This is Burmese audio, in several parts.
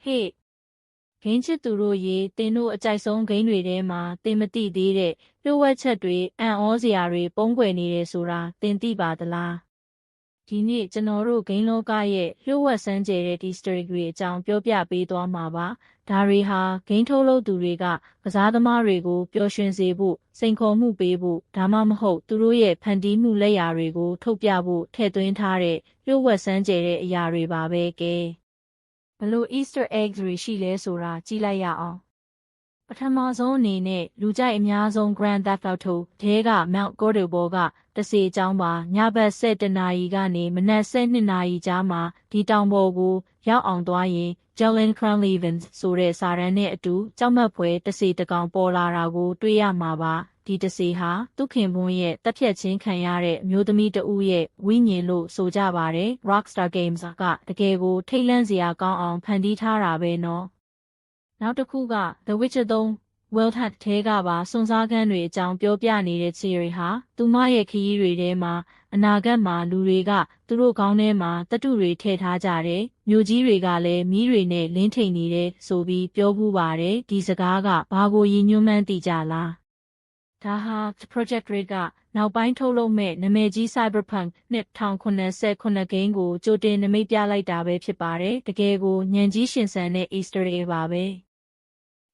ဟေ့ဂိမ်းချစ်သူတို့ရေတင်တို့အကြိုက်ဆုံးဂိမ်းတွေထဲမှာတင်မသိသေးတဲ့လျှို့ဝှက်ချက်တွေအံ့ဩစရာတွေပုံကွယ်နေတယ်ဆိုတာတင်သိပါသလားဒီနေ့ကျွန်တော်တို့ဂိမ်းလောကရဲ့လျှို့ဝှက်စမ်းကြဲတဲ့ဒီစတိုရီတွေအကြောင်းပြောပြပေးသွားမှာပါဒါတွေဟာဂိမ်းထုတ်လုပ်သူတွေကကစားသမားတွေကိုပျော်ရွှင်စေဖို့စိန်ခေါ်မှုပေးဖို့ဒါမှမဟုတ်သူတို့ရဲ့ဖန်တီးမှုလက်ရာတွေကိုထုတ်ပြဖို့ထည့်သွင်းထားတဲ့လျှို့ဝှက်စမ်းကြဲတဲ့အရာတွေပါပဲကဲဘလို့ Easter eggs တွေရှိလဲဆိုတာကြည့်လိုက်ရအောင်ပထမဆုံးအနေနဲ့လူကြိုက်အများဆုံး Grand Theft Auto ထဲက Mount Cordova ကတစေအကြောင်းပါညဘက်7 နာရီကနေမနက်7 နာရီကြားမှာဒီတောင်ပေါ်ကိုရောက်အောင်သွားရင် Jalen Cranlevins ဆိုတဲ့စာတန်းနဲ့အတူကြောက်မက်ဖွယ်တစေတကောင်ပေါ်လာတာကိုတွေ့ရမှာပါဒီတစေဟာသူခင်ပွန်းရဲ့တပ်ဖြတ်ခြင်းခံရတဲ့အမျိုးသမီးတဦးရဲ့ဝိညာဉ်လို့ဆိုကြပါတယ် Rockstar Games ကတကယ်ကိုထိတ်လန့်စရာကောင်းအောင်ဖန်တီးထားတာပဲနော်နောက်တစ်ခုက The Witcher 3 Wild Hunt ထဲကပါစွန့်စားခန်းတွေအကြောင်းပြောပြနေတဲ့ series ဟာသူမရဲ့ခရီးတွေထဲမှာအနာဂတ်မှာလူတွေကသူတို့ခေါင်းထဲမှာတတုတွေထည့်ထားကြတယ်မြို့ကြီးတွေကလည်းမီးတွေနဲ့လင်းထိန်နေတယ်ဆိုပြီးပြောဖူးပါတယ်ဒီစကားကဘာကိုရည်ညွှန်းမှန်းသိကြလားဒါဟာ Project Red ကနောက်ပိုင်းထုတ်လုပ်မဲ့နာမည်ကြီး Cyberpunk 2078 ဂိမ်းကိုကြိုတင်နမိတ်ပြလိုက်တာပဲဖြစ်ပါတယ်တကယ်ကိုဉာဏ်ကြီးရှင်ဆန်တဲ့ Easter egg ပါပဲ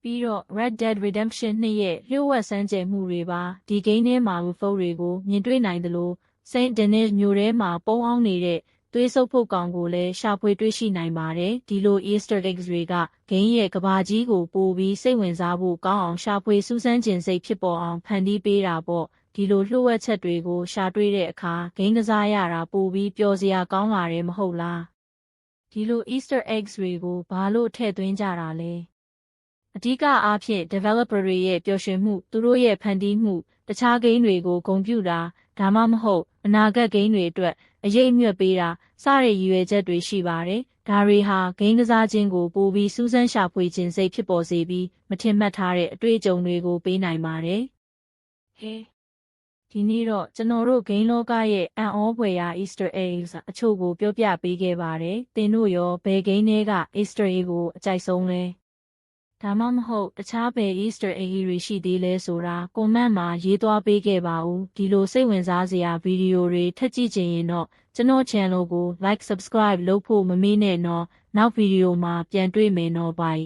ပြီးတော့ Red Dead Redemption 2ရဲ့လျှို့ဝှက်စမ်းကြဲမှုတွေပါဒီဂိမ်းထဲမှာဖုန်းတွေကိုမြင်တွေ့နိုင်သလို Saint Denis မြို့ထဲမှာပုံအောင်နေတဲ့သွေးဆုပ်ဖို့ကောင်ကိုလည်းရှာဖွေတွေ့ရှိနိုင်ပါတယ်ဒီလို Easter eggs တွေကဂိမ်းရဲ့ကဘာကြီးကိုပိုပြီးစိတ်ဝင်စားဖို့ကောင်းအောင်ရှာဖွေစူးစမ်းခြင်းစိတ်ဖြစ်ပေါ်အောင်ဖန်တီးပေးတာပေါ့ဒီလိုလျှို့ဝှက်ချက်တွေကိုရှာတွေ့တဲ့အခါဂိမ်းကစားရတာပိုပြီးပျော်စရာကောင်းလာတယ်မဟုတ်လားဒီလို Easter eggs တွေကိုဘာလို့ထည့်သွင်းကြတာလဲအဓိကအားဖြင့် developer တွေရဲ့ပျော်ရွှင်မှုသူတို့ရဲ့ဖန်တီးမှုတခြားဂိမ်းတွေကိုဂုဏ်ပြုတာဒါမှမဟုတ်အနာဂတ်ဂိမ်းတွေအတွက်အရေးအမြတ်ပေးတာစတဲ့ရည်ရွယ်ချက်တွေရှိပါတယ်ဒါတွေဟာဂိမ်းကစားခြင်းကိုပိုပြီးစူးစမ်းရှာဖွေခြင်းစိတ်ဖြစ်ပေါ်စေပြီးမထင်မှတ်ထားတဲ့အတွေ့အကြုံတွေကိုပေးနိုင်ပါတယ်ဟေးဒီနေ့တော့ကျွန်တော်တို့ဂိမ်းလောကရဲ့အံ့ဩဖွယ်ရာ Easter eggs အချို့ကိုပြောပြပေးခဲ့ပါတယ်သင်တို့ရောဘယ်ဂိမ်းတွေက Easter egg ကိုအကြိုက်ဆုံးလဲဒါမှမဟုတ်တခြားဘယ် Easter egg တွေရှိသေးလဲဆိုတာကွန်မန့်မှာရေးသွားပေးခဲ့ပါဦးဒီလိုစိတ်ဝင်စားစရာဗီဒီယိုတွေထပ်ကြည့်ချင်ရင်တော့ကျွန်တော် channel ကို like subscribe လုပ်ဖို့မမေ့နဲ့နော်နောက်ဗီဒီယိုမှာပြန်တွေ့မယ်နော် bye